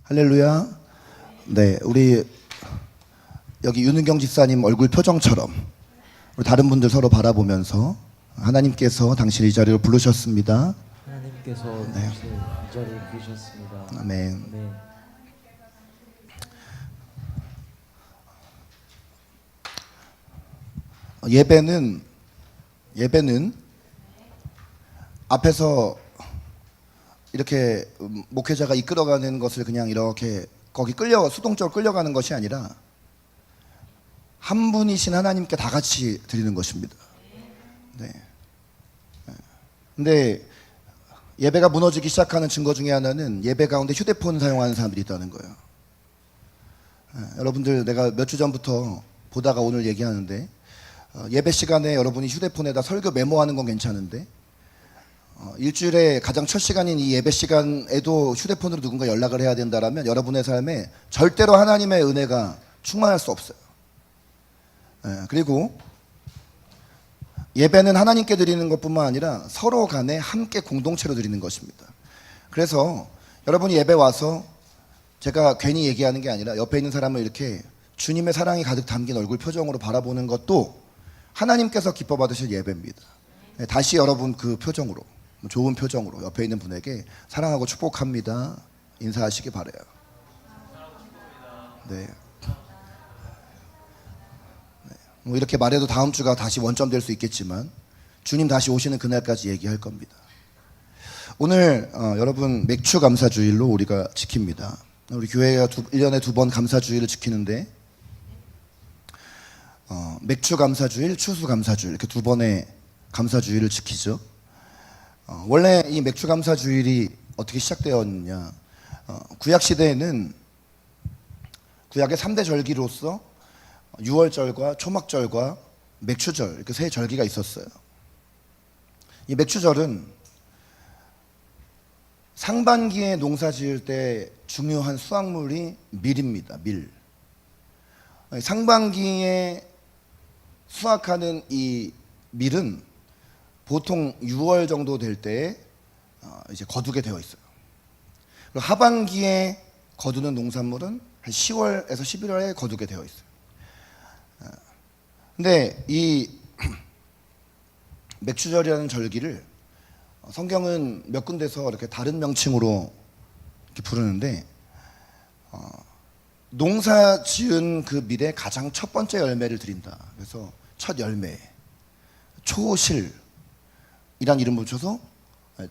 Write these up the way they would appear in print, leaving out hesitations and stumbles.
할렐루야. 네, 우리 여기 윤은경 집사님 얼굴 표정처럼 우리 다른 분들 서로 바라보면서 하나님께서 당신 이 자리로 부르셨습니다. 하나님께서 당신 이 자리에 부르셨습니다. 아멘. 네. 예배는 앞에서 이렇게 목회자가 이끌어가는 것을 그냥 이렇게 거기 수동적으로 끌려가는 것이 아니라 한 분이신 하나님께 다 같이 드리는 것입니다. 네. 근데 예배가 무너지기 시작하는 증거 중에 하나는 예배 가운데 휴대폰 사용하는 사람들이 있다는 거예요. 여러분들 내가 몇 주 전부터 보다가 오늘 얘기하는데 예배 시간에 여러분이 휴대폰에다 설교 메모하는 건 괜찮은데 일주일에 가장 첫 시간인 이 예배 시간에도 휴대폰으로 누군가 연락을 해야 된다라면 여러분의 삶에 절대로 하나님의 은혜가 충만할 수 없어요. 그리고 예배는 하나님께 드리는 것뿐만 아니라 서로 간에 함께 공동체로 드리는 것입니다. 그래서 여러분이 예배 와서 제가 괜히 얘기하는 게 아니라 옆에 있는 사람을 이렇게 주님의 사랑이 가득 담긴 얼굴 표정으로 바라보는 것도 하나님께서 기뻐 받으실 예배입니다. 다시 여러분 그 표정으로, 좋은 표정으로 옆에 있는 분에게 사랑하고 축복합니다 인사하시기 바라요. 네. 뭐 이렇게 말해도 다음 주가 다시 원점 될 수 있겠지만 주님 다시 오시는 그날까지 얘기할 겁니다. 오늘 여러분 맥주 감사주일로 우리가 지킵니다. 우리 교회가 1년에 2번 감사주일을 지키는데 맥주 감사주일, 추수 감사주일 이렇게 2번의 감사주일을 지키죠. 원래 이 맥주 감사주일이 어떻게 시작되었느냐, 구약 시대에는 구약의 3대 절기로서 유월절과 초막절과 맥추절 이렇게 세 절기가 있었어요. 이 맥추절은 상반기에 농사 지을 때 중요한 수확물이 밀입니다. 밀. 상반기에 수확하는 이 밀은 보통 6월 정도 될 때 이제 거두게 되어 있어요. 그리고 하반기에 거두는 농산물은 한 10월에서 11월에 거두게 되어 있어요. 근데 이 맥추절이라는 절기를 성경은 몇 군데서 이렇게 다른 명칭으로 이렇게 부르는데 농사 지은 그 밀의 가장 첫 번째 열매를 드린다. 그래서 첫 열매, 초실 이란 이름 붙여서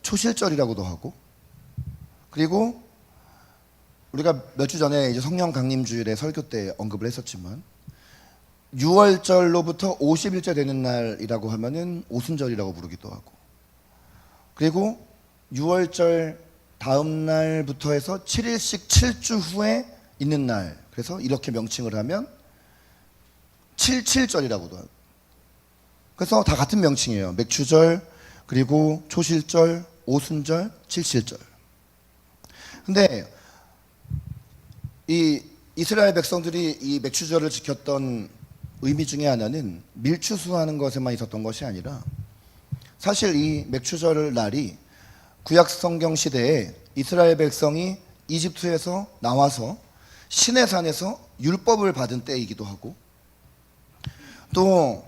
초실절이라고도 하고, 그리고 우리가 몇 주 전에 이제 성령 강림 주일에 설교 때 언급을 했었지만 6월절로부터 50일째 되는 날이라고 하면은 오순절이라고 부르기도 하고, 그리고 6월절 다음 날부터 해서 7일씩 7주 후에 있는 날, 그래서 이렇게 명칭을 하면 77절이라고도 하고, 그래서 다 같은 명칭이에요. 맥추절, 그리고 초실절, 오순절, 칠실절. 근데 이 이스라엘 백성들이 이 맥추절을 지켰던 의미 중에 하나는 밀추수하는 것에만 있었던 것이 아니라 사실 이 맥추절 날이 구약 성경 시대에 이스라엘 백성이 이집트에서 나와서 시내산에서 율법을 받은 때이기도 하고, 또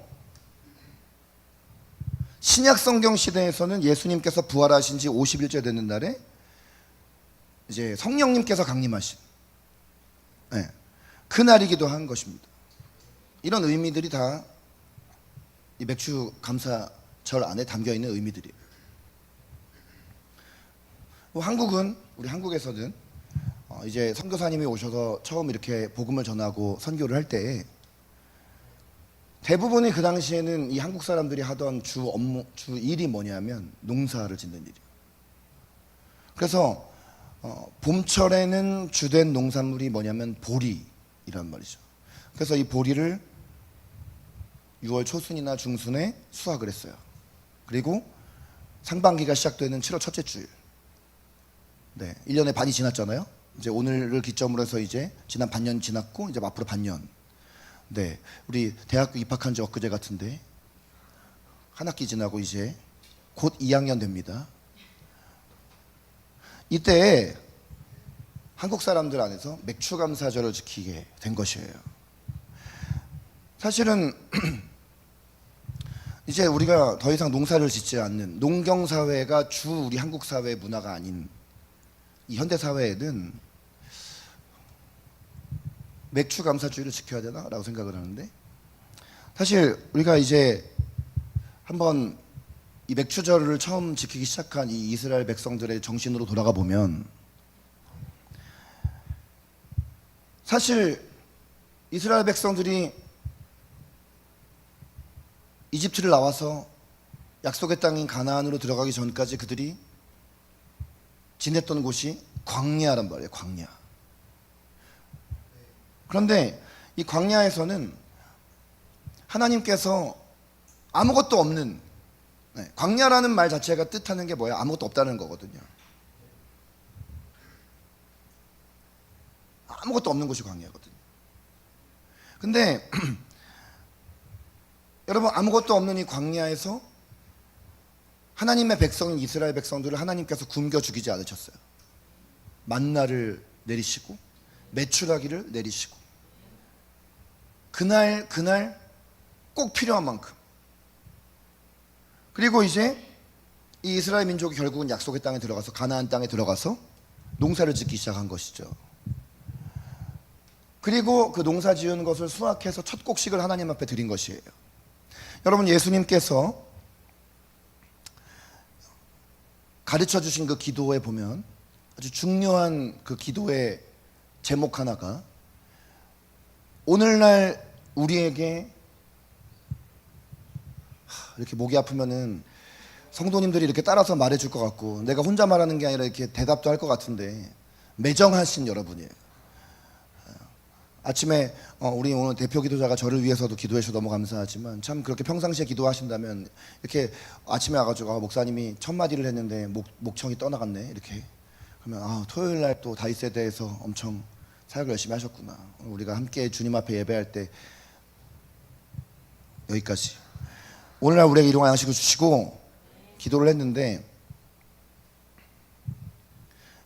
신약 성경 시대에서는 예수님께서 부활하신 지 50일째 되는 날에 이제 성령님께서 강림하신 그 날이기도 한 것입니다. 이런 의미들이 다 이 맥주 감사절 안에 담겨 있는 의미들이에요. 우리 한국에서는 이제 선교사님이 오셔서 처음 이렇게 복음을 전하고 선교를 할 때 대부분이 그 당시에는 이 한국 사람들이 하던 주 일이 뭐냐면 농사를 짓는 일이에요. 그래서 봄철에는 주된 농산물이 뭐냐면 보리이란 말이죠. 그래서 이 보리를 6월 초순이나 중순에 수확을 했어요. 그리고 상반기가 시작되는 7월 첫째 주일. 네, 1년의 반이 지났잖아요. 이제 오늘을 기점으로 해서 이제 지난 반년 지났고 이제 앞으로 반년. 네, 우리 대학교 입학한 지 엊그제 같은데 한 학기 지나고 이제 곧 2학년 됩니다. 이때 한국 사람들 안에서 맥추감사절을 지키게 된 것이에요. 사실은 이제 우리가 더 이상 농사를 짓지 않는 농경사회가 주 우리 한국 사회의 문화가 아닌 이 현대사회에는 맥추감사주의를 지켜야 되나? 라고 생각을 하는데, 사실 우리가 이제 한번 이 맥추절을 처음 지키기 시작한 이 이스라엘 백성들의 정신으로 돌아가 보면, 사실 이스라엘 백성들이 이집트를 나와서 약속의 땅인 가나안으로 들어가기 전까지 그들이 지냈던 곳이 광야란 말이에요. 광야. 그런데 이 광야에서는 하나님께서 아무것도 없는, 광야라는 말 자체가 뜻하는 게 뭐야? 아무것도 없다는 거거든요. 아무것도 없는 곳이 광야거든요. 근데 여러분, 아무것도 없는 이 광야에서 하나님의 백성인 이스라엘 백성들을 하나님께서 굶겨 죽이지 않으셨어요. 만나를 내리시고 메추라기를 내리시고 그날 꼭 필요한 만큼. 그리고 이제 이 이스라엘 민족이 결국은 약속의 땅에 들어가서 가나안 땅에 들어가서 농사를 짓기 시작한 것이죠. 그리고 그 농사 지은 것을 수확해서 첫 곡식을 하나님 앞에 드린 것이에요. 여러분, 예수님께서 가르쳐 주신 그 기도에 보면 아주 중요한 그 기도의 제목 하나가, 오늘날 우리에게, 이렇게 목이 아프면은 성도님들이 이렇게 따라서 말해줄 것 같고 내가 혼자 말하는 게 아니라 이렇게 대답도 할 것 같은데, 매정하신 여러분이에요. 아침에 우리 오늘 대표 기도자가 저를 위해서도 기도해 주셔서 너무 감사하지만, 참 그렇게 평상시에 기도하신다면 이렇게 아침에 와가지고 목사님이 첫 마디를 했는데 목청이 떠나갔네, 이렇게 그러면 토요일 날 또 다윗세대에서 엄청 사역을 열심히 하셨구나. 우리가 함께 주님 앞에 예배할 때 여기까지. 오늘날 우리에게 일용할 양식을 주시고 기도를 했는데,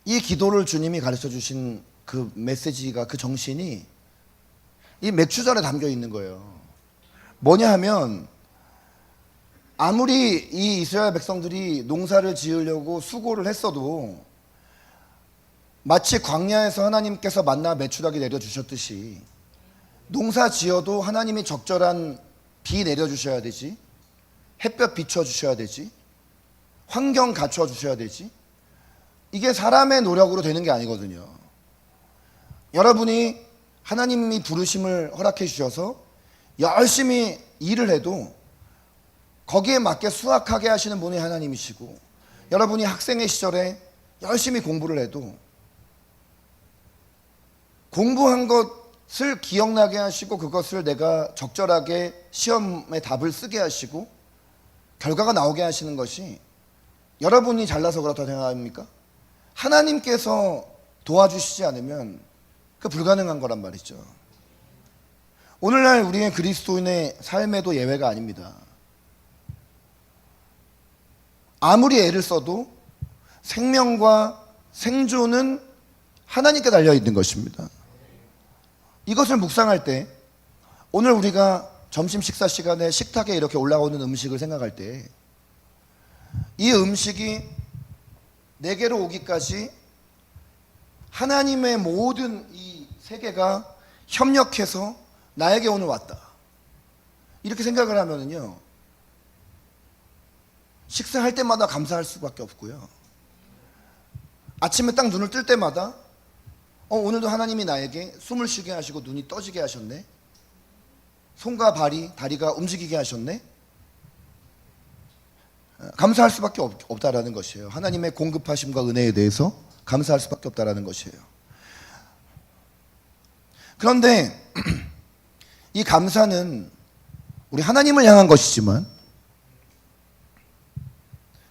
이 기도를 주님이 가르쳐 주신 그 메시지가, 그 정신이 이 맥추절에 담겨 있는 거예요. 뭐냐 하면, 아무리 이 이스라엘 백성들이 농사를 지으려고 수고를 했어도 마치 광야에서 하나님께서 만나 메추라기 내려주셨듯이 농사 지어도 하나님이 적절한 비 내려주셔야 되지, 햇볕 비춰주셔야 되지, 환경 갖춰주셔야 되지. 이게 사람의 노력으로 되는 게 아니거든요. 여러분이 하나님이 부르심을 허락해 주셔서 열심히 일을 해도 거기에 맞게 수확하게 하시는 분이 하나님이시고, 여러분이 학생의 시절에 열심히 공부를 해도 공부한 것을 기억나게 하시고 그것을 내가 적절하게 시험에 답을 쓰게 하시고 결과가 나오게 하시는 것이 여러분이 잘나서 그렇다고 생각합니까? 하나님께서 도와주시지 않으면 그 불가능한 거란 말이죠. 오늘날 우리의 그리스도인의 삶에도 예외가 아닙니다. 아무리 애를 써도 생명과 생존은 하나님께 달려있는 것입니다. 이것을 묵상할 때, 오늘 우리가 점심 식사 시간에 식탁에 이렇게 올라오는 음식을 생각할 때, 이 음식이 내게로 오기까지 하나님의 모든 이 세계가 협력해서 나에게 오늘 왔다, 이렇게 생각을 하면은요, 식사할 때마다 감사할 수밖에 없고요, 아침에 딱 눈을 뜰 때마다 오늘도 하나님이 나에게 숨을 쉬게 하시고 눈이 떠지게 하셨네, 손과 발이, 다리가 움직이게 하셨네, 감사할 수밖에 없다라는 것이에요. 하나님의 공급하심과 은혜에 대해서 감사할 수밖에 없다라는 것이에요. 그런데 이 감사는 우리 하나님을 향한 것이지만,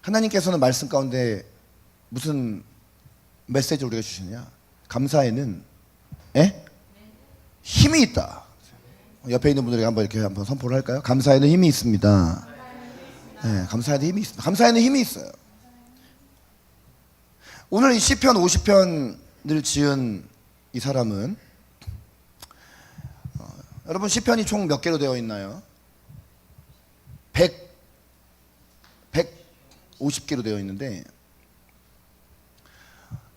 하나님께서는 말씀 가운데 무슨 메시지를 우리가 주시느냐? 감사에는 힘이 있다. 옆에 있는 분들에게 한번 선포를 할까요? 감사에는 힘이 있습니다. 네, 감사에는 힘이 있습니다. 감사에는 힘이 있어요. 오늘 이 시편 50편 지은 이 사람은 여러분 시편이 총 몇 개로 되어 있나요? 150개로 되어 있는데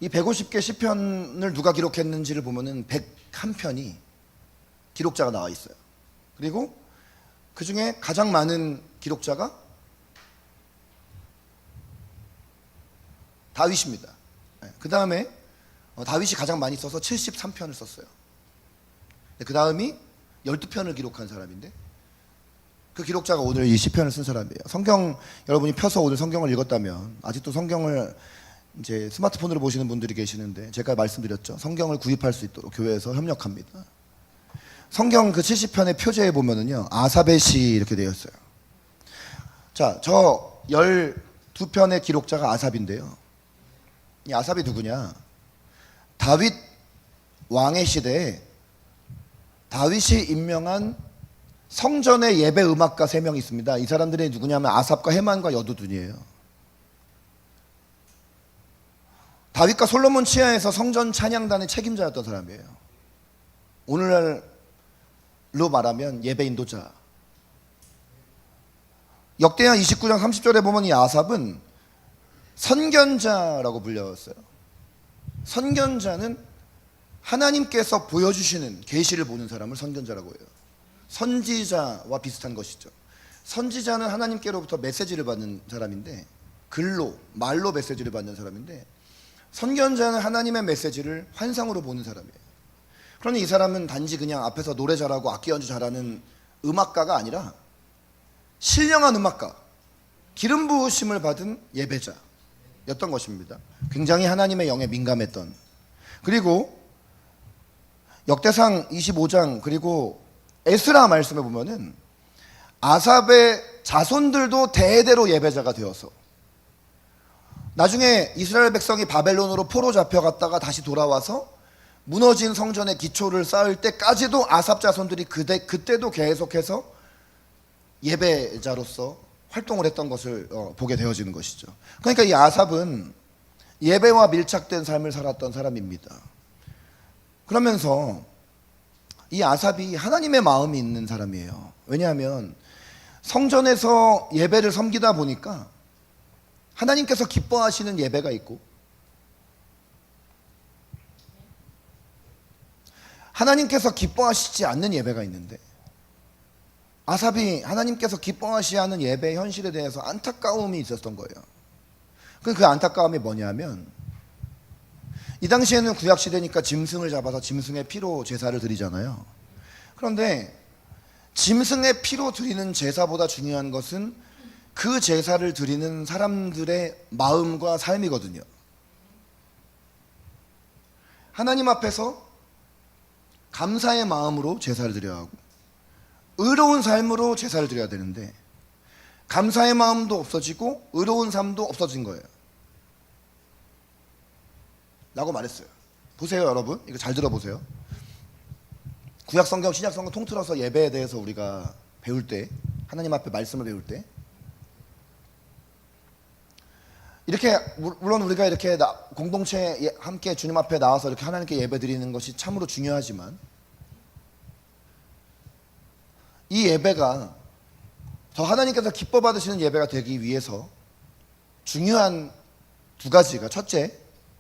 이 150개 시편을 누가 기록했는지를 보면은 101편이 기록자가 나와 있어요. 그리고 그 중에 가장 많은 기록자가 다윗입니다. 그 다음에 다윗이 가장 많이 써서 73편을 썼어요. 그 다음이 12편을 기록한 사람인데 그 기록자가 오늘 이 시편을 쓴 사람이에요. 성경 여러분이 펴서 오늘 성경을 읽었다면 아직도 성경을 이제 스마트폰으로 보시는 분들이 계시는데 제가 말씀드렸죠. 성경을 구입할 수 있도록 교회에서 협력합니다. 성경 그 70편의 표제에 보면은요. 아삽의 시 이렇게 되어 있어요. 자, 저 12편의 기록자가 아삽인데요. 이 아삽이 누구냐? 다윗 왕의 시대에 다윗이 임명한 성전의 예배 음악가 3명이 있습니다. 이 사람들이 누구냐면 아삽과 헤만과 여두둔이에요. 다윗과 솔로몬 치하에서 성전 찬양단의 책임자였던 사람이에요. 오늘날로 말하면 예배 인도자. 역대하 29장 30절에 보면 이 아삽은 선견자라고 불렸어요. 선견자는 하나님께서 보여주시는 계시를 보는 사람을 선견자라고 해요. 선지자와 비슷한 것이죠. 선지자는 하나님께로부터 메시지를 받는 사람인데 글로 말로 메시지를 받는 사람인데 선견자는 하나님의 메시지를 환상으로 보는 사람이에요. 그러니 이 사람은 단지 그냥 앞에서 노래 잘하고 악기 연주 잘하는 음악가가 아니라 신령한 음악가, 기름 부으심을 받은 예배자였던 것입니다. 굉장히 하나님의 영에 민감했던. 그리고 역대상 25장 그리고 에스라 말씀에 보면은 아삽의 자손들도 대대로 예배자가 되어서 나중에 이스라엘 백성이 바벨론으로 포로 잡혀갔다가 다시 돌아와서 무너진 성전의 기초를 쌓을 때까지도 아삽 자손들이 그때도 계속해서 예배자로서 활동을 했던 것을 보게 되어지는 것이죠. 그러니까 이 아삽은 예배와 밀착된 삶을 살았던 사람입니다. 그러면서 이 아삽이 하나님의 마음이 있는 사람이에요. 왜냐하면 성전에서 예배를 섬기다 보니까 하나님께서 기뻐하시는 예배가 있고 하나님께서 기뻐하시지 않는 예배가 있는데 아삽이 하나님께서 기뻐하시지 않는 예배의 현실에 대해서 안타까움이 있었던 거예요. 그 안타까움이 뭐냐면 이 당시에는 구약시대니까 짐승을 잡아서 짐승의 피로 제사를 드리잖아요. 그런데 짐승의 피로 드리는 제사보다 중요한 것은 그 제사를 드리는 사람들의 마음과 삶이거든요. 하나님 앞에서 감사의 마음으로 제사를 드려야 하고 의로운 삶으로 제사를 드려야 되는데 감사의 마음도 없어지고 의로운 삶도 없어진 거예요. 라고 말했어요. 보세요 여러분, 이거 잘 들어보세요. 구약성경 신약성경 통틀어서 예배에 대해서 우리가 배울 때, 하나님 앞에 말씀을 배울 때 이렇게 물론 우리가 이렇게 공동체 함께 주님 앞에 나와서 이렇게 하나님께 예배 드리는 것이 참으로 중요하지만 이 예배가 더 하나님께서 기뻐 받으시는 예배가 되기 위해서 중요한 2가지가, 첫째,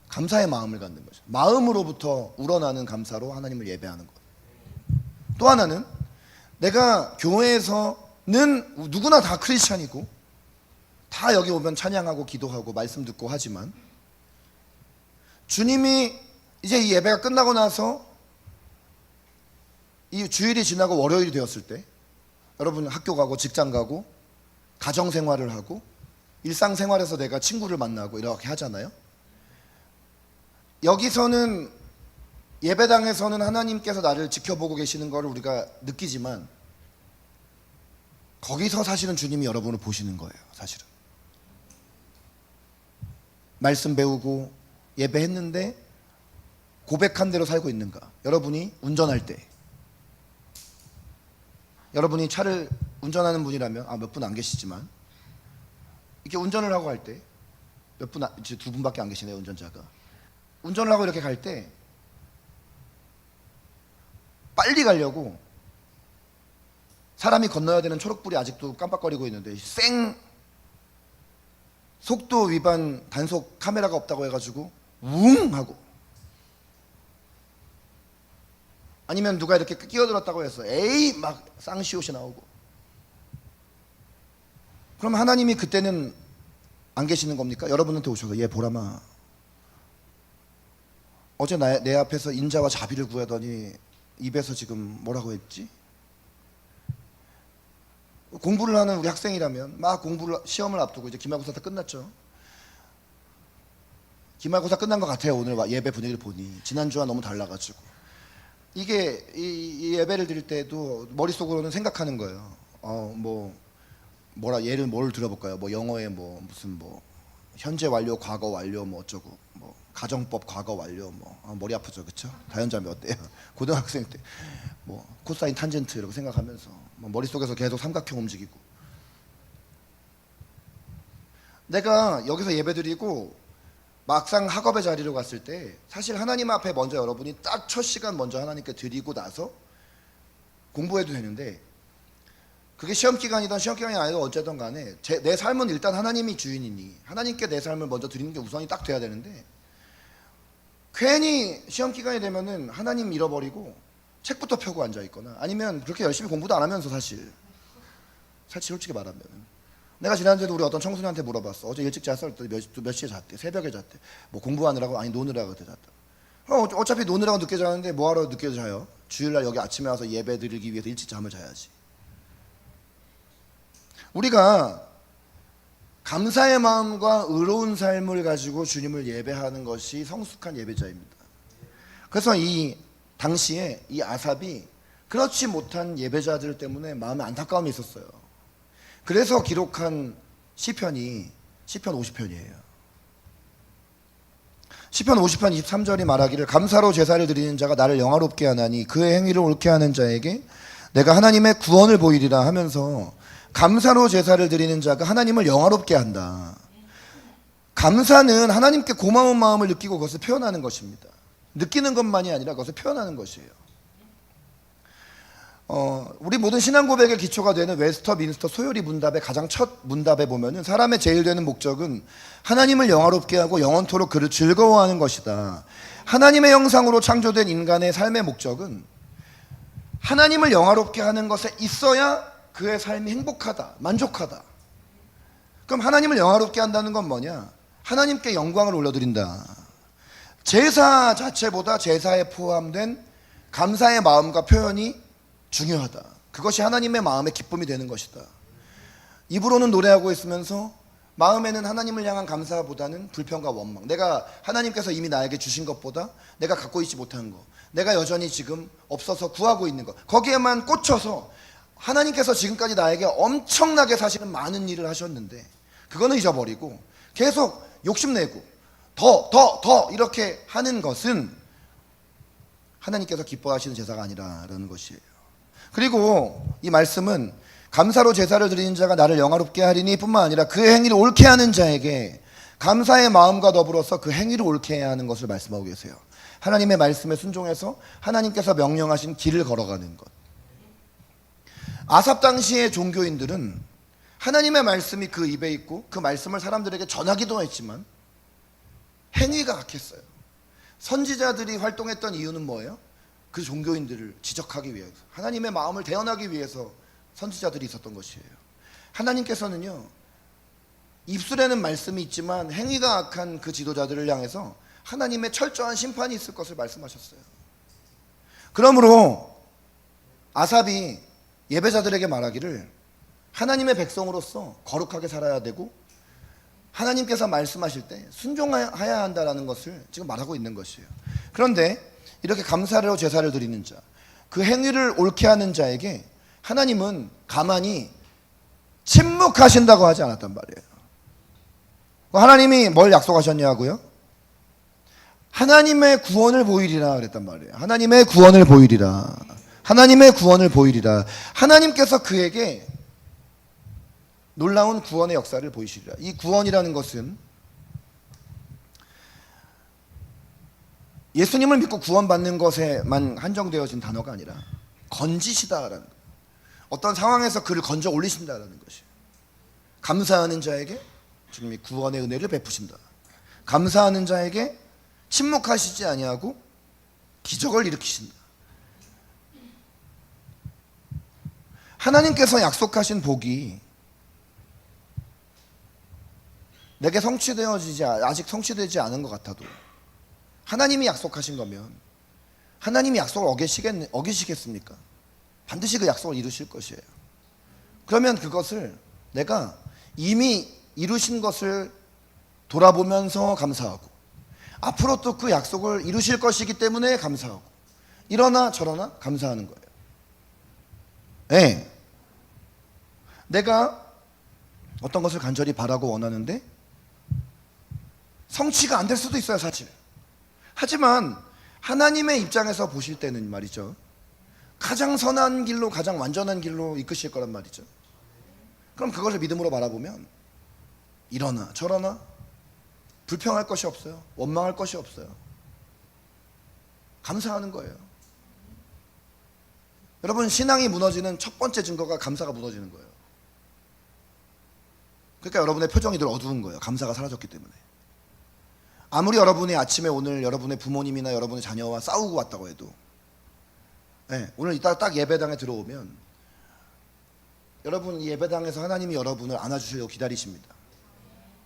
감사의 마음을 갖는 거죠. 마음으로부터 우러나는 감사로 하나님을 예배하는 것. 또 하나는 내가 교회에서는 누구나 다 크리스찬이고 다 여기 오면 찬양하고 기도하고 말씀 듣고 하지만 주님이 이제 이 예배가 끝나고 나서 이 주일이 지나고 월요일이 되었을 때 여러분 학교 가고 직장 가고 가정 생활을 하고 일상생활에서 내가 친구를 만나고 이렇게 하잖아요. 여기서는 예배당에서는 하나님께서 나를 지켜보고 계시는 걸 우리가 느끼지만 거기서 사실은 주님이 여러분을 보시는 거예요. 사실은 말씀 배우고 예배했는데 고백한 대로 살고 있는가? 여러분이 운전할 때, 여러분이 차를 운전하는 분이라면 몇 분 안 계시지만 이렇게 운전을 하고 할 때 몇 분, 이제 2분밖에 안 계시네요 운전자가. 운전을 하고 이렇게 갈 때 빨리 가려고 사람이 건너야 되는 초록불이 아직도 깜빡거리고 있는데 속도 위반 단속 카메라가 없다고 해가지고 웅 하고, 아니면 누가 이렇게 끼어들었다고 해서 에이 막 쌍시옷이 나오고. 그럼 하나님이 그때는 안 계시는 겁니까? 여러분한테 오셔서 얘 보라마, 어제 내 앞에서 인자와 자비를 구하더니 입에서 지금 뭐라고 했지? 공부를 하는 우리 학생이라면 막 시험을 앞두고 이제 기말고사 다 끝났죠. 기말고사 끝난 것 같아요. 오늘 예배 분위기를 보니 지난주와 너무 달라가지고 이게 이 예배를 드릴 때도 머릿속으로는 생각하는 거예요. 예를 뭘 들어볼까요? 뭐 영어에 무슨 현재 완료, 과거 완료, 어쩌고, 가정법 과거 완료, 머리 아프죠, 그렇죠? 다현자매 어때요? 고등학생 때 코사인 탄젠트 이렇게 생각하면서 머릿속에서 계속 삼각형 움직이고. 내가 여기서 예배드리고 막상 학업의 자리로 갔을 때 사실 하나님 앞에 먼저 여러분이 딱 첫 시간 먼저 하나님께 드리고 나서 공부해도 되는데, 그게 시험 기간이든 시험 기간이 아니든 어쨌든 간에 내 삶은 일단 하나님이 주인이니 하나님께 내 삶을 먼저 드리는 게 우선이 딱 돼야 되는데, 괜히 시험 기간이 되면은 하나님 잃어버리고 책부터 펴고 앉아 있거나, 아니면 그렇게 열심히 공부도 안 하면서 사실 솔직히 말하면, 내가 지난주에도 우리 어떤 청소년한테 물어봤어. 어제 일찍 잤어? 몇 시에 잤대? 새벽에 잤대. 노느라고? 아니 노느라고 잤다. 어차피 노느라고 늦게 자는데 뭐하러 늦게 자요? 주일날 여기 아침에 와서 예배 드리기 위해서 일찍 잠을 자야지. 우리가 감사의 마음과 의로운 삶을 가지고 주님을 예배하는 것이 성숙한 예배자입니다. 그래서 이 당시에 이 아삽이 그렇지 못한 예배자들 때문에 마음에 안타까움이 있었어요. 그래서 기록한 시편이 시편 50편이에요. 시편 50편 23절이 말하기를, 감사로 제사를 드리는 자가 나를 영화롭게 하나니 그의 행위를 옳게 하는 자에게 내가 하나님의 구원을 보이리라 하면서, 감사로 제사를 드리는 자가 하나님을 영화롭게 한다. 감사는 하나님께 고마운 마음을 느끼고 그것을 표현하는 것입니다. 느끼는 것만이 아니라 그것을 표현하는 것이에요. 우리 모든 신앙 고백의 기초가 되는 웨스터민스터 소요리 문답의 가장 첫 문답에 보면은 사람의 제일 되는 목적은 하나님을 영화롭게 하고 영원토록 그를 즐거워하는 것이다. 하나님의 형상으로 창조된 인간의 삶의 목적은 하나님을 영화롭게 하는 것에 있어야 그의 삶이 행복하다, 만족하다. 그럼 하나님을 영화롭게 한다는 건 뭐냐? 하나님께 영광을 올려드린다. 제사 자체보다 제사에 포함된 감사의 마음과 표현이 중요하다. 그것이 하나님의 마음의 기쁨이 되는 것이다. 입으로는 노래하고 있으면서 마음에는 하나님을 향한 감사보다는 불평과 원망, 내가 하나님께서 이미 나에게 주신 것보다 내가 갖고 있지 못한 것, 내가 여전히 지금 없어서 구하고 있는 것, 거기에만 꽂혀서 하나님께서 지금까지 나에게 엄청나게 사실은 많은 일을 하셨는데 그거는 잊어버리고 계속 욕심내고 더 이렇게 하는 것은 하나님께서 기뻐하시는 제사가 아니라는 것이에요. 그리고 이 말씀은 감사로 제사를 드리는 자가 나를 영화롭게 하리니 뿐만 아니라 그 행위를 옳게 하는 자에게 감사의 마음과 더불어서 그 행위를 옳게 해야 하는 것을 말씀하고 계세요. 하나님의 말씀에 순종해서 하나님께서 명령하신 길을 걸어가는 것. 아삽 당시의 종교인들은 하나님의 말씀이 그 입에 있고 그 말씀을 사람들에게 전하기도 했지만 행위가 악했어요. 선지자들이 활동했던 이유는 뭐예요? 그 종교인들을 지적하기 위해서, 하나님의 마음을 대언하기 위해서 선지자들이 있었던 것이에요. 하나님께서는요, 입술에는 말씀이 있지만 행위가 악한 그 지도자들을 향해서 하나님의 철저한 심판이 있을 것을 말씀하셨어요. 그러므로 아삽이 예배자들에게 말하기를 하나님의 백성으로서 거룩하게 살아야 되고 하나님께서 말씀하실 때 순종해야 한다는 것을 지금 말하고 있는 것이에요. 그런데 이렇게 감사로 제사를 드리는 자, 그 행위를 옳게 하는 자에게 하나님은 가만히 침묵하신다고 하지 않았단 말이에요. 하나님이 뭘 약속하셨냐고요? 하나님의 구원을 보이리라 그랬단 말이에요. 하나님의 구원을 보이리라. 하나님의 구원을 보이리라. 하나님께서 그에게 놀라운 구원의 역사를 보이시리라. 이 구원이라는 것은 예수님을 믿고 구원받는 것에만 한정되어진 단어가 아니라 건지시다라는 거예요. 어떤 상황에서 그를 건져 올리신다라는 것이에요. 감사하는 자에게 주님이 구원의 은혜를 베푸신다. 감사하는 자에게 침묵하시지 아니하고 기적을 일으키신다. 하나님께서 약속하신 복이 내게 아직 성취되지 않은 것 같아도 하나님이 약속하신 거면 하나님이 약속을 어기시겠습니까? 반드시 그 약속을 이루실 것이에요. 그러면 그것을 내가 이미 이루신 것을 돌아보면서 감사하고 앞으로 또 그 약속을 이루실 것이기 때문에 감사하고 이러나 저러나 감사하는 거예요. 네. 내가 어떤 것을 간절히 바라고 원하는데 성취가 안 될 수도 있어요, 사실. 하지만 하나님의 입장에서 보실 때는 말이죠, 가장 선한 길로, 가장 완전한 길로 이끄실 거란 말이죠. 그럼 그것을 믿음으로 바라보면 이러나 저러나 불평할 것이 없어요. 원망할 것이 없어요. 감사하는 거예요. 여러분, 신앙이 무너지는 첫 번째 증거가 감사가 무너지는 거예요. 그러니까 여러분의 표정이 늘 어두운 거예요. 감사가 사라졌기 때문에. 아무리 여러분이 아침에 오늘 여러분의 부모님이나 여러분의 자녀와 싸우고 왔다고 해도, 네, 오늘 이따 딱 예배당에 들어오면 여러분 이 예배당에서 하나님이 여러분을 안아주시려고 기다리십니다.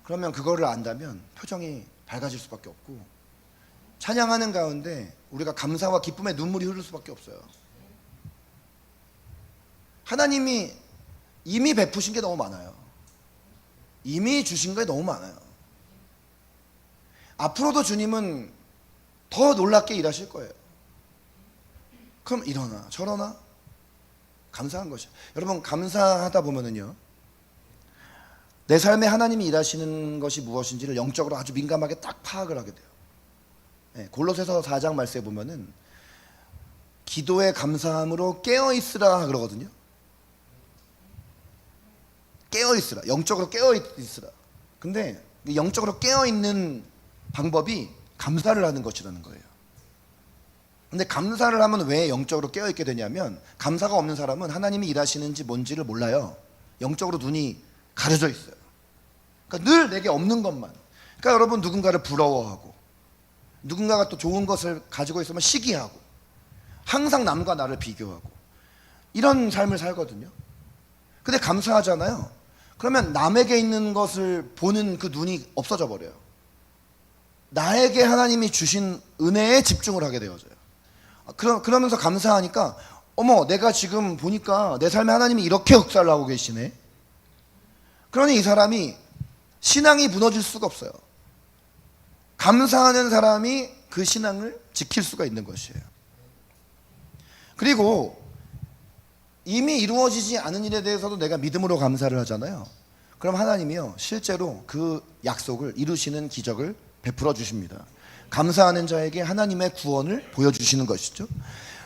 그러면 그거를 안다면 표정이 밝아질 수밖에 없고, 찬양하는 가운데 우리가 감사와 기쁨의 눈물이 흐를 수밖에 없어요. 하나님이 이미 베푸신 게 너무 많아요. 이미 주신 게 너무 많아요. 앞으로도 주님은 더 놀랍게 일하실 거예요. 그럼 이러나 저러나 감사한 것이에요. 여러분, 감사하다 보면은요, 내 삶에 하나님이 일하시는 것이 무엇인지를 영적으로 아주 민감하게 딱 파악을 하게 돼요. 네, 골로새서 4장 말씀에 보면은 기도에 감사함으로 깨어있으라 그러거든요. 깨어있으라, 영적으로 깨어있으라. 근데 영적으로 깨어있는 방법이 감사를 하는 것이라는 거예요. 근데 감사를 하면 왜 영적으로 깨어있게 되냐면, 감사가 없는 사람은 하나님이 일하시는지 뭔지를 몰라요. 영적으로 눈이 가려져 있어요. 그러니까 늘 내게 없는 것만. 그러니까 여러분, 누군가를 부러워하고 누군가가 또 좋은 것을 가지고 있으면 시기하고 항상 남과 나를 비교하고 이런 삶을 살거든요. 근데 감사하잖아요. 그러면 남에게 있는 것을 보는 그 눈이 없어져 버려요. 나에게 하나님이 주신 은혜에 집중을 하게 되어져요. 그러면서 감사하니까, 어머, 내가 지금 보니까 내 삶에 하나님이 이렇게 역사를 하고 계시네. 그러니 이 사람이 신앙이 무너질 수가 없어요. 감사하는 사람이 그 신앙을 지킬 수가 있는 것이에요. 그리고 이미 이루어지지 않은 일에 대해서도 내가 믿음으로 감사를 하잖아요. 그럼 하나님이요, 실제로 그 약속을 이루시는 기적을 베풀어 주십니다. 감사하는 자에게 하나님의 구원을 보여주시는 것이죠.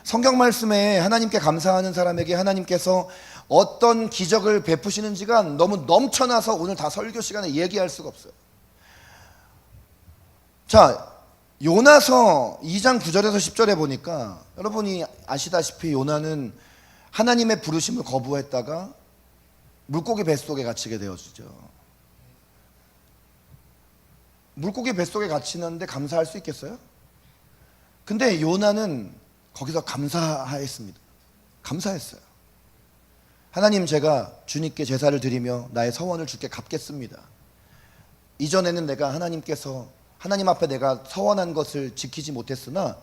성경 말씀에 하나님께 감사하는 사람에게 하나님께서 어떤 기적을 베푸시는지가 너무 넘쳐나서 오늘 다 설교 시간에 얘기할 수가 없어요. 자, 요나서 2장 9절에서 10절에 보니까 여러분이 아시다시피 요나는 하나님의 부르심을 거부했다가 물고기 뱃속에 갇히게 되어지죠. 물고기 뱃속에 갇히는데 감사할 수 있겠어요? 근데 요나는 거기서 감사했습니다. 감사했어요. 하나님, 제가 주님께 제사를 드리며 나의 서원을 주께 갚겠습니다. 이전에는 내가 하나님 앞에 내가 서원한 것을 지키지 못했으나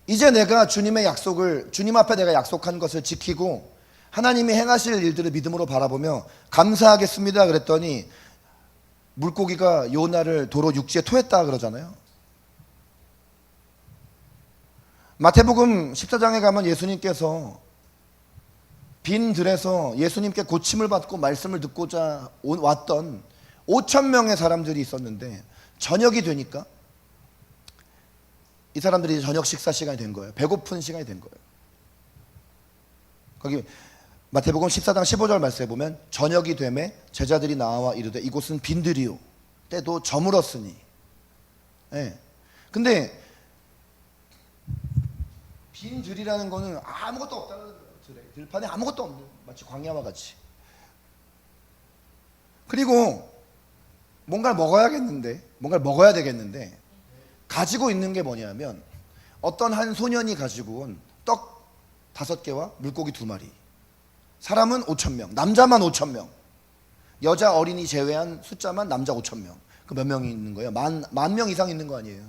이제 내가 주님 앞에 내가 약속한 것을 지키고 하나님이 행하실 일들을 믿음으로 바라보며 감사하겠습니다 그랬더니 물고기가 요나를 도로 육지에 토했다 그러잖아요. 마태복음 14장에 가면 예수님께서 빈 들에서 예수님께 고침을 받고 말씀을 듣고자 왔던 5,000명의 사람들이 있었는데, 저녁이 되니까 이 사람들이 저녁 식사 시간이 된 거예요. 배고픈 시간이 된 거예요. 거기 마태복음 14장 15절 말씀에 보면 저녁이 되매 제자들이 나와 이르되 이곳은 빈들이요 때도 저물었으니. 예. 근데 빈 들이라는 거는 아무것도 없다는 거예요. 들판에 아무것도 없는, 마치 광야와 같이. 그리고 뭔가를 먹어야 되겠는데 가지고 있는 게 뭐냐면 어떤 한 소년이 가지고 온 떡 5개와 물고기 2마리. 사람은 5,000명, 남자만 5,000명, 여자 어린이 제외한 숫자만 남자 5,000명. 그 몇 명이 있는 거예요? 만 명 이상 있는 거 아니에요?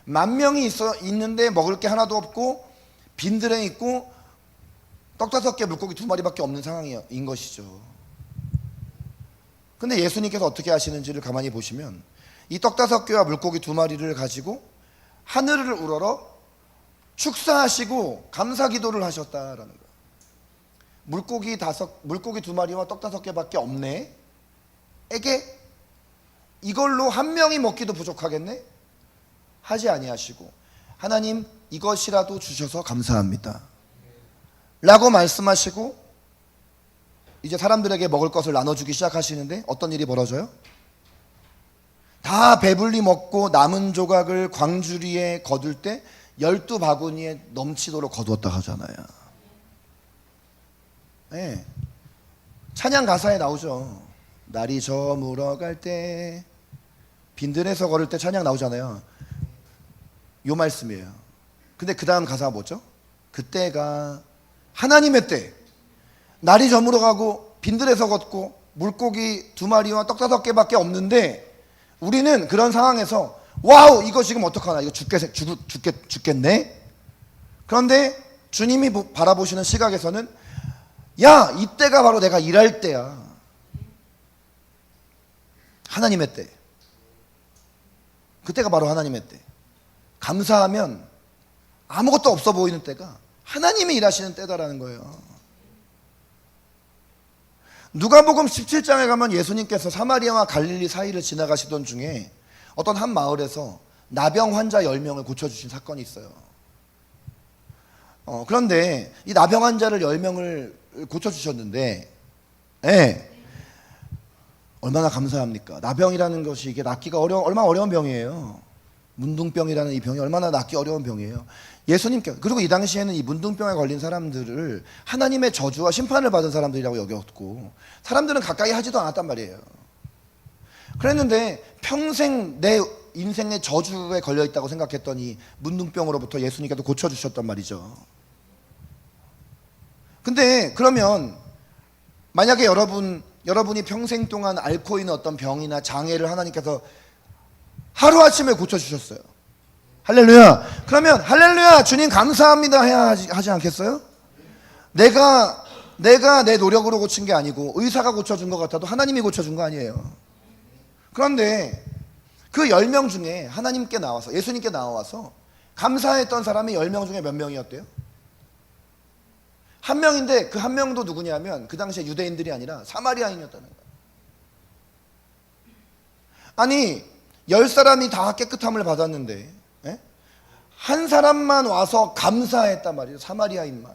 10,000명이 있는데 먹을 게 하나도 없고 빈들에 있고 떡 5개 물고기 2마리밖에 없는 상황인 것이죠. 근데 예수님께서 어떻게 하시는지를 가만히 보시면 이 떡 5개와 물고기 2마리를 가지고 하늘을 우러러 축사하시고 감사 기도를 하셨다라는 거예요. 물고기 2마리와 떡 5개밖에 없네. 에게 이걸로 한 명이 먹기도 부족하겠네. 하지 아니하시고 하나님 이것이라도 주셔서 감사합니다 라고 말씀하시고 이제 사람들에게 먹을 것을 나눠주기 시작하시는데 어떤 일이 벌어져요? 다 배불리 먹고 남은 조각을 광주리에 거둘 때 12바구니에 넘치도록 거두었다 하잖아요. 네. 찬양 가사에 나오죠. 날이 저물어 갈 때 빈들에서 걸을 때 찬양 나오잖아요. 요 말씀이에요. 근데 그 다음 가사가 뭐죠? 그때가 하나님의 때. 날이 저물어 가고 빈들에서 걷고 물고기 2마리와 떡 5개밖에 없는데 우리는 그런 상황에서 와우 이거 지금 어떡하나 이거 죽겠네. 그런데 주님이 바라보시는 시각에서는 야 이때가 바로 내가 일할 때야. 하나님의 때. 그때가 바로 하나님의 때. 감사하면 아무것도 없어 보이는 때가 하나님이 일하시는 때다라는 거예요. 누가복음 17장에 가면 예수님께서 사마리아와 갈릴리 사이를 지나가시던 중에 어떤 한 마을에서 나병 환자 10명을 고쳐주신 사건이 있어요. 그런데 이 나병 환자를 10명을 고쳐주셨는데 얼마나 감사합니까? 나병이라는 것이 이게 낫기가 얼마나 어려운 병이에요. 문둥병이라는 이 병이 얼마나 낫기 어려운 병이에요. 예수님께 그리고 이 당시에는 이 문둥병에 걸린 사람들을 하나님의 저주와 심판을 받은 사람들이라고 여겼고 사람들은 가까이 하지도 않았단 말이에요. 그랬는데 평생 내 인생의 저주에 걸려 있다고 생각했던 이 문둥병으로부터 예수님께서 고쳐주셨단 말이죠. 근데 그러면 만약에 여러분이 평생 동안 앓고 있는 어떤 병이나 장애를 하나님께서 하루아침에 고쳐주셨어요. 할렐루야. 그러면 할렐루야 주님 감사합니다 해야 하지 않겠어요? 내가 내 노력으로 고친 게 아니고 의사가 고쳐준 것 같아도 하나님이 고쳐준 거 아니에요. 그런데 그 10명 중에 하나님께 나와서 예수님께 나와서 감사했던 사람이 10명 중에 몇 명이었대요? 한 명인데 그 한 명도 누구냐면 그 당시에 유대인들이 아니라 사마리아인이었다는 거예요. 아니 10사람이 다 깨끗함을 받았는데 한 사람만 와서 감사했단 말이에요. 사마리아인만.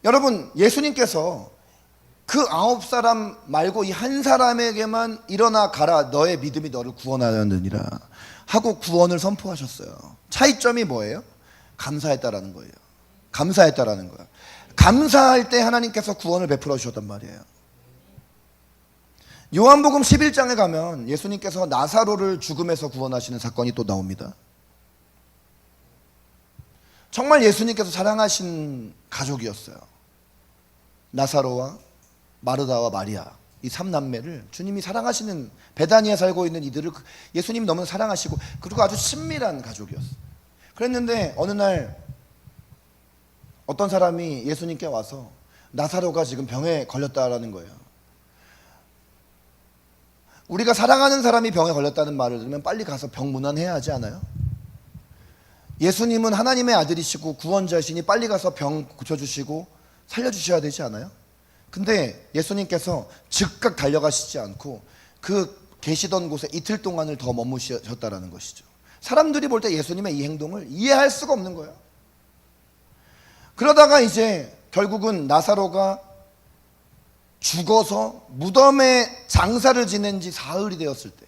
여러분 예수님께서 그 9사람 말고 이 한 사람에게만 일어나 가라 너의 믿음이 너를 구원하였느니라 하고 구원을 선포하셨어요. 차이점이 뭐예요? 감사했다라는 거예요. 감사했다라는 거예요. 감사할 때 하나님께서 구원을 베풀어 주셨단 말이에요. 요한복음 11장에 가면 예수님께서 나사로를 죽음에서 구원하시는 사건이 또 나옵니다. 정말 예수님께서 사랑하신 가족이었어요. 나사로와 마르다와 마리아 이 3남매를 주님이 사랑하시는 베다니에 살고 있는 이들을 예수님이 너무 사랑하시고 그리고 아주 친밀한 가족이었어요. 그랬는데 어느 날 어떤 사람이 예수님께 와서 나사로가 지금 병에 걸렸다라는 거예요. 우리가 사랑하는 사람이 병에 걸렸다는 말을 들으면 빨리 가서 병 문안해야 하지 않아요? 예수님은 하나님의 아들이시고 구원자시니 빨리 가서 병 고쳐주시고 살려주셔야 되지 않아요? 근데 예수님께서 즉각 달려가시지 않고 그 계시던 곳에 이틀 동안을 더 머무셨다라는 것이죠. 사람들이 볼 때 예수님의 이 행동을 이해할 수가 없는 거예요. 그러다가 이제 결국은 나사로가 죽어서 무덤에 장사를 지낸 지 사흘이 되었을 때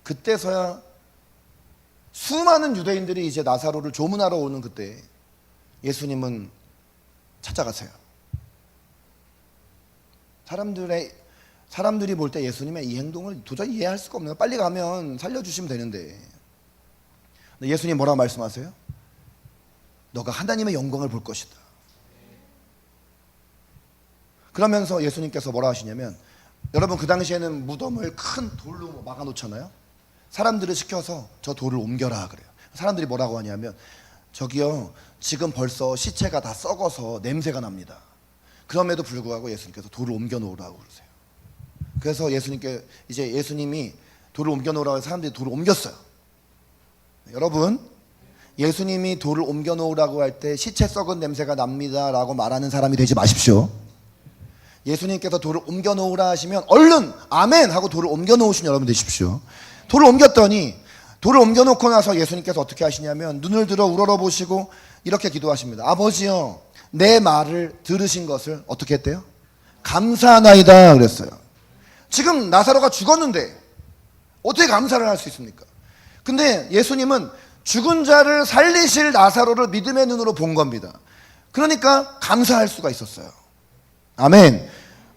그때서야 수많은 유대인들이 이제 나사로를 조문하러 오는 그때 예수님은 찾아가세요. 사람들이 볼 때 예수님의 이 행동을 도저히 이해할 수가 없네요. 빨리 가면 살려주시면 되는데. 예수님 뭐라고 말씀하세요? 너가 하나님의 영광을 볼 것이다. 그러면서 예수님께서 뭐라 하시냐면, 여러분 그 당시에는 무덤을 큰 돌로 막아 놓잖아요. 사람들을 시켜서 저 돌을 옮겨라 그래요. 사람들이 뭐라고 하냐면, 저기요 지금 벌써 시체가 다 썩어서 냄새가 납니다. 그럼에도 불구하고 예수님께서 돌을 옮겨 놓으라고 그러세요. 그래서 예수님이 돌을 옮겨 놓으라고 해서 사람들이 돌을 옮겼어요. 여러분, 예수님이 돌을 옮겨 놓으라고 할 때 시체 썩은 냄새가 납니다 라고 말하는 사람이 되지 마십시오. 예수님께서 돌을 옮겨 놓으라 하시면 얼른 아멘 하고 돌을 옮겨 놓으신 여러분 되십시오. 돌을 옮겼더니, 돌을 옮겨 놓고 나서 예수님께서 어떻게 하시냐면 눈을 들어 우러러 보시고 이렇게 기도하십니다. 아버지여, 내 말을 들으신 것을 어떻게 했대요? 감사하나이다 그랬어요. 지금 나사로가 죽었는데 어떻게 감사를 할 수 있습니까? 근데 예수님은 죽은 자를 살리실 나사로를 믿음의 눈으로 본 겁니다. 그러니까 감사할 수가 있었어요. 아멘.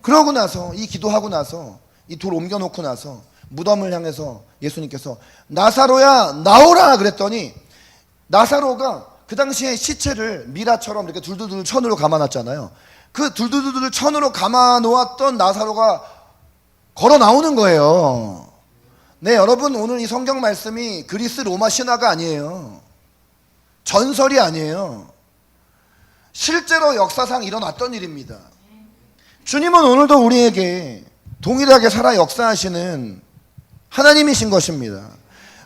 그러고 나서, 이 기도하고 나서, 이 돌 옮겨놓고 나서 무덤을 향해서 예수님께서 나사로야 나오라 그랬더니, 나사로가 그 당시에 시체를 미라처럼 이렇게 둘둘둘 천으로 감아놨잖아요. 그 둘둘둘 천으로 감아놓았던 나사로가 걸어 나오는 거예요. 네, 여러분, 오늘 이 성경 말씀이 그리스 로마 신화가 아니에요. 전설이 아니에요. 실제로 역사상 일어났던 일입니다. 주님은 오늘도 우리에게 동일하게 살아 역사하시는 하나님이신 것입니다.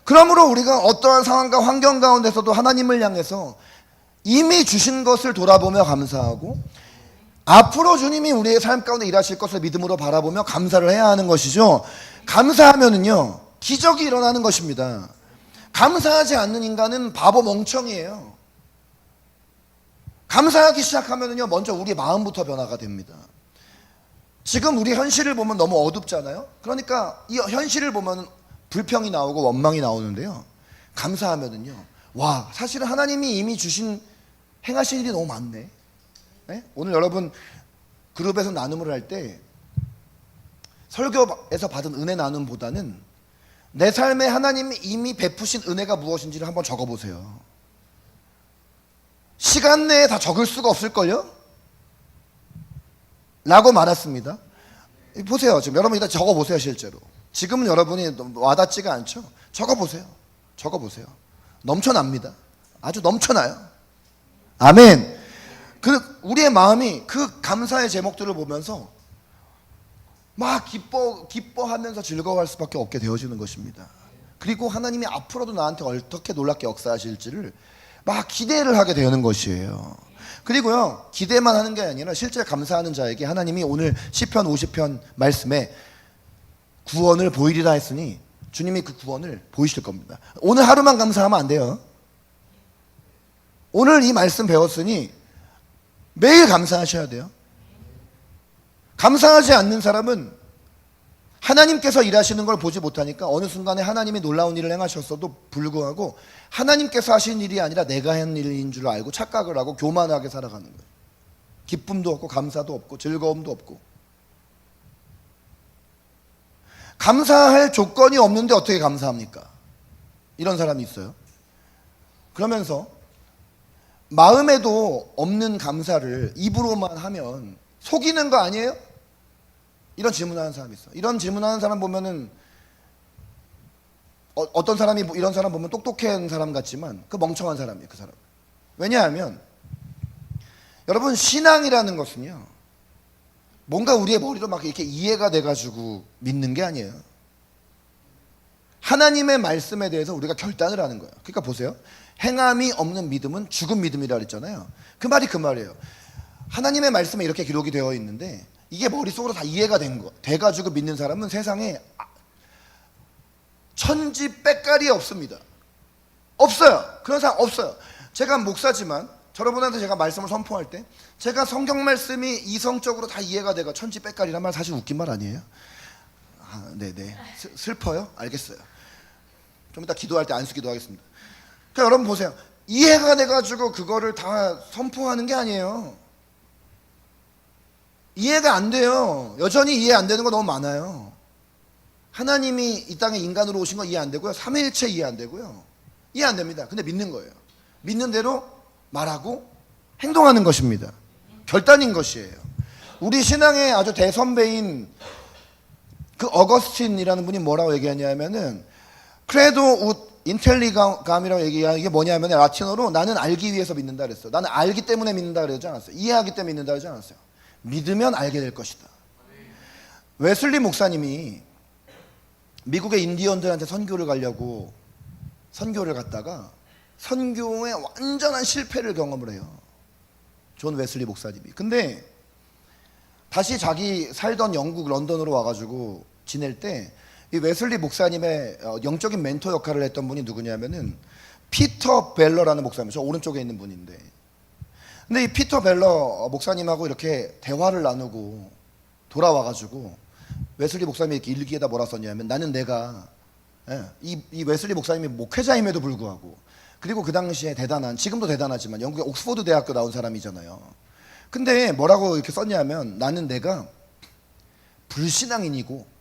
그러므로 우리가 어떠한 상황과 환경 가운데서도 하나님을 향해서 이미 주신 것을 돌아보며 감사하고, 앞으로 주님이 우리의 삶 가운데 일하실 것을 믿음으로 바라보며 감사를 해야 하는 것이죠. 감사하면은요, 기적이 일어나는 것입니다. 감사하지 않는 인간은 바보 멍청이에요. 감사하기 시작하면은요, 먼저 우리의 마음부터 변화가 됩니다. 지금 우리 현실을 보면 너무 어둡잖아요. 그러니까 이 현실을 보면 불평이 나오고 원망이 나오는데요, 감사하면은요, 와, 사실은 하나님이 이미 행하신 일이 너무 많네. 네? 오늘 여러분 그룹에서 나눔을 할 때 설교에서 받은 은혜 나눔보다는 내 삶에 하나님이 이미 베푸신 은혜가 무엇인지를 한번 적어보세요. 시간 내에 다 적을 수가 없을걸요? 라고 말했습니다. 보세요. 지금 여러분 일단 적어보세요. 실제로 지금은 여러분이 와닿지가 않죠? 적어보세요. 넘쳐납니다. 아주 넘쳐나요. 아멘. 우리의 마음이 그 감사의 제목들을 보면서 막 기뻐하면서 즐거워할 수밖에 없게 되어지는 것입니다. 그리고 하나님이 앞으로도 나한테 어떻게 놀랍게 역사하실지를 막 기대를 하게 되는 것이에요. 그리고요, 기대만 하는 게 아니라 실제 감사하는 자에게 하나님이 오늘 시편 50편 말씀에 구원을 보이리라 했으니 주님이 그 구원을 보이실 겁니다. 오늘 하루만 감사하면 안 돼요. 오늘 이 말씀 배웠으니 매일 감사하셔야 돼요. 감사하지 않는 사람은 하나님께서 일하시는 걸 보지 못하니까 어느 순간에 하나님이 놀라운 일을 행하셨어도 불구하고 하나님께서 하신 일이 아니라 내가 한 일인 줄 알고 착각을 하고 교만하게 살아가는 거예요. 기쁨도 없고 감사도 없고 즐거움도 없고. 감사할 조건이 없는데 어떻게 감사합니까? 이런 사람이 있어요. 그러면서 마음에도 없는 감사를 입으로만 하면 속이는 거 아니에요? 이런 질문하는 사람이 있어. 이런 질문하는 사람 보면은 어떤 사람이 이런 사람 보면 똑똑한 사람 같지만 그 멍청한 사람이에요. 그 사람. 왜냐하면 여러분, 신앙이라는 것은요, 뭔가 우리의 머리로 막 이렇게 이해가 돼가지고 믿는 게 아니에요. 하나님의 말씀에 대해서 우리가 결단을 하는 거예요. 그러니까 보세요. 행함이 없는 믿음은 죽은 믿음이라 그랬잖아요. 그 말이 그 말이에요. 하나님의 말씀에 이렇게 기록이 되어 있는데 이게 머릿속으로 다 이해가 돼가지고 믿는 사람은 세상에 천지 빽깔이 없습니다. 없어요. 그런 사람 없어요. 제가 목사지만 여러분한테 제가 말씀을 선포할 때 제가 성경 말씀이 이성적으로 다 이해가 돼가 천지 빽깔이란 말 사실 웃긴 말 아니에요? 네네. 슬퍼요? 알겠어요. 좀 이따 기도할 때 안수 기도하겠습니다. 그러니까 여러분 보세요. 이해가 돼가지고 그거를 다 선포하는 게 아니에요. 이해가 안 돼요. 여전히 이해 안 되는 거 너무 많아요. 하나님이 이 땅에 인간으로 오신 거 이해 안 되고요. 삼위일체 이해 안 되고요. 이해 안 됩니다. 근데 믿는 거예요. 믿는 대로 말하고 행동하는 것입니다. 결단인 것이에요. 우리 신앙의 아주 대선배인 그 어거스틴이라는 분이 뭐라고 얘기하냐면은 크레도 웃 인텔리감이라고 얘기하는 게 뭐냐면 라틴어로 나는 알기 위해서 믿는다 그랬어요. 나는 알기 때문에 믿는다 그러지 않았어요. 이해하기 때문에 믿는다 그러지 않았어요. 믿으면 알게 될 것이다. 웨슬리 목사님이 미국의 인디언들한테 선교를 가려고 선교를 갔다가 선교에 완전한 실패를 경험을 해요. 존 웨슬리 목사님이. 근데 다시 자기 살던 영국 런던으로 와가지고 지낼 때 이 웨슬리 목사님의 영적인 멘토 역할을 했던 분이 누구냐면은 피터 벨러라는 목사님, 저 오른쪽에 있는 분인데, 근데 이 피터 벨러 목사님하고 이렇게 대화를 나누고 돌아와가지고 웨슬리 목사님이 이렇게 일기에다 뭐라 썼냐면 나는 내가 이 웨슬리 목사님이 목회자임에도 불구하고 그리고 그 당시에 대단한, 지금도 대단하지만 영국의 옥스퍼드 대학교 나온 사람이잖아요. 근데 뭐라고 이렇게 썼냐면 나는 내가 불신앙인이고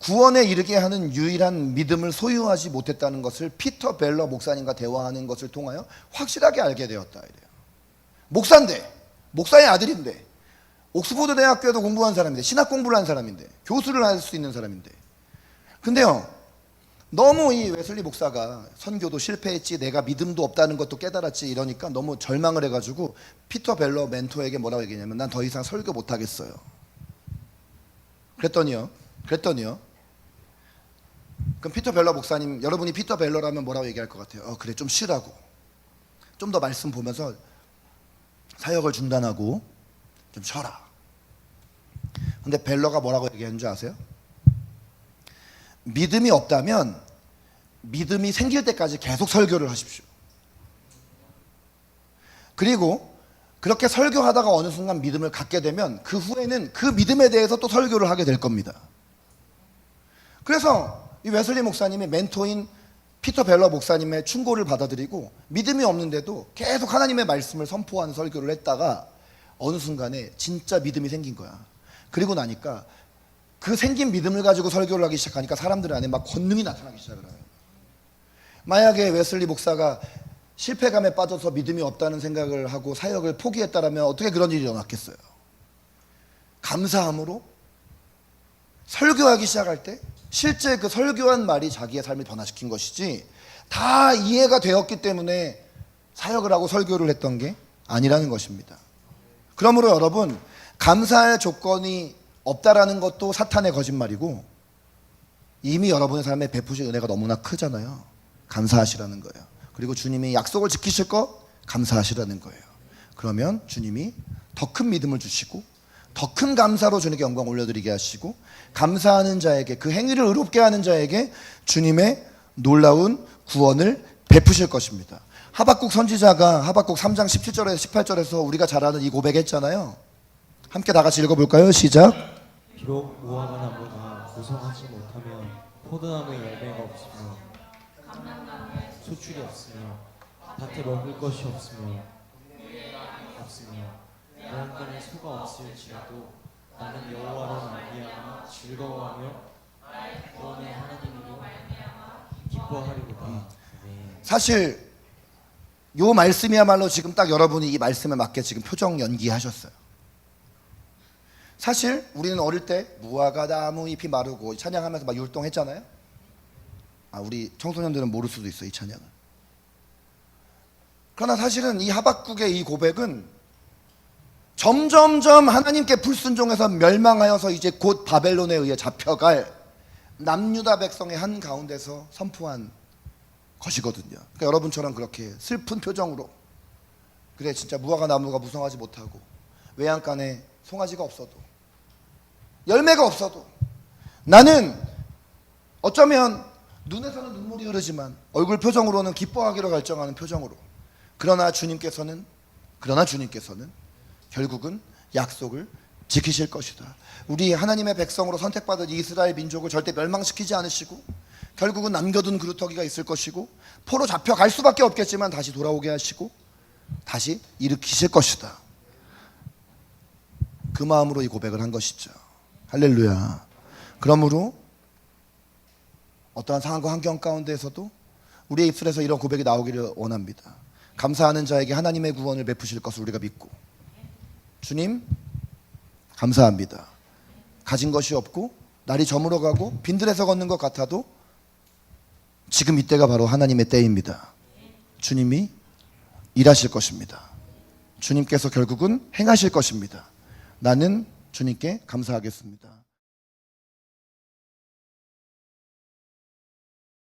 구원에 이르게 하는 유일한 믿음을 소유하지 못했다는 것을 피터 벨러 목사님과 대화하는 것을 통하여 확실하게 알게 되었다 이래요. 목사인데, 목사의 아들인데, 옥스퍼드 대학교에도 공부한 사람인데, 신학 공부를 한 사람인데, 교수를 할 수 있는 사람인데, 근데요 너무 이 웨슬리 목사가 선교도 실패했지, 내가 믿음도 없다는 것도 깨달았지 이러니까 너무 절망을 해가지고 피터 벨러 멘토에게 뭐라고 얘기했냐면 난 더 이상 설교 못하겠어요. 그랬더니요 그럼 피터 벨러 목사님, 여러분이 피터 벨러라면 뭐라고 얘기할 것 같아요? 그래 좀 쉬라고, 좀 더 말씀 보면서 사역을 중단하고 좀 쉬어라. 근데 벨러가 뭐라고 얘기하는 줄 아세요? 믿음이 없다면 믿음이 생길 때까지 계속 설교를 하십시오. 그리고 그렇게 설교하다가 어느 순간 믿음을 갖게 되면 그 후에는 그 믿음에 대해서 또 설교를 하게 될 겁니다. 그래서 이 웨슬리 목사님이 멘토인 피터 벨러 목사님의 충고를 받아들이고 믿음이 없는데도 계속 하나님의 말씀을 선포하는 설교를 했다가 어느 순간에 진짜 믿음이 생긴 거야. 그리고 나니까 그 생긴 믿음을 가지고 설교를 하기 시작하니까 사람들 안에 막 권능이 나타나기 시작을 해요. 만약에 웨슬리 목사가 실패감에 빠져서 믿음이 없다는 생각을 하고 사역을 포기했다라면 어떻게 그런 일이 일어났겠어요? 감사함으로 설교하기 시작할 때 실제 그 설교한 말이 자기의 삶을 변화시킨 것이지 다 이해가 되었기 때문에 사역을 하고 설교를 했던 게 아니라는 것입니다. 그러므로 여러분, 감사할 조건이 없다라는 것도 사탄의 거짓말이고 이미 여러분의 삶에 베푸신 은혜가 너무나 크잖아요. 감사하시라는 거예요. 그리고 주님이 약속을 지키실 거 감사하시라는 거예요. 그러면 주님이 더 큰 믿음을 주시고 더 큰 감사로 주님께 영광 올려드리게 하시고 감사하는 자에게, 그 행위를 의롭게 하는 자에게 주님의 놀라운 구원을 베푸실 것입니다. 하박국 선지자가 하박국 3장 17절에서 18절에서 우리가 잘 아는 이 고백했잖아요. 함께 다 같이 읽어볼까요? 시작. 비록 무화과 나무가 고성하지 못하면 포도나무에 열매가 없으며 소출이 없으며 밭에 먹을 것이 없으며 외양간에 소가 없을지라도 나는 여호와로 말미암아 즐거워하며 구원의 하나님으로 기뻐하리로다. 사실 요 말씀이야말로 지금 딱 여러분이 이 말씀에 맞게 지금 표정 연기하셨어요. 사실 우리는 어릴 때 무화과 나무 잎이 마르고 찬양하면서 막 율동했잖아요. 우리 청소년들은 모를 수도 있어 이 찬양을. 그러나 사실은 이 하박국의 이 고백은 점점점 하나님께 불순종해서 멸망하여서 이제 곧 바벨론에 의해 잡혀갈 남유다 백성의 한 가운데서 선포한 것이거든요. 그러니까 여러분처럼 그렇게 슬픈 표정으로, 그래 진짜 무화과 나무가 무성하지 못하고 외양간에 송아지가 없어도 열매가 없어도 나는 어쩌면 눈에서는 눈물이 흐르지만 얼굴 표정으로는 기뻐하기로 결정하는 표정으로, 그러나 주님께서는 결국은 약속을 지키실 것이다. 우리 하나님의 백성으로 선택받은 이스라엘 민족을 절대 멸망시키지 않으시고 결국은 남겨둔 그루터기가 있을 것이고 포로 잡혀갈 수밖에 없겠지만 다시 돌아오게 하시고 다시 일으키실 것이다. 그 마음으로 이 고백을 한 것이죠. 할렐루야. 그러므로 어떠한 상황과 환경 가운데에서도 우리의 입술에서 이런 고백이 나오기를 원합니다. 감사하는 자에게 하나님의 구원을 베푸실 것을 우리가 믿고, 주님 감사합니다. 가진 것이 없고 날이 저물어가고 빈들에서 걷는 것 같아도 지금 이때가 바로 하나님의 때입니다. 주님이 일하실 것입니다. 주님께서 결국은 행하실 것입니다. 나는 주님께 감사하겠습니다.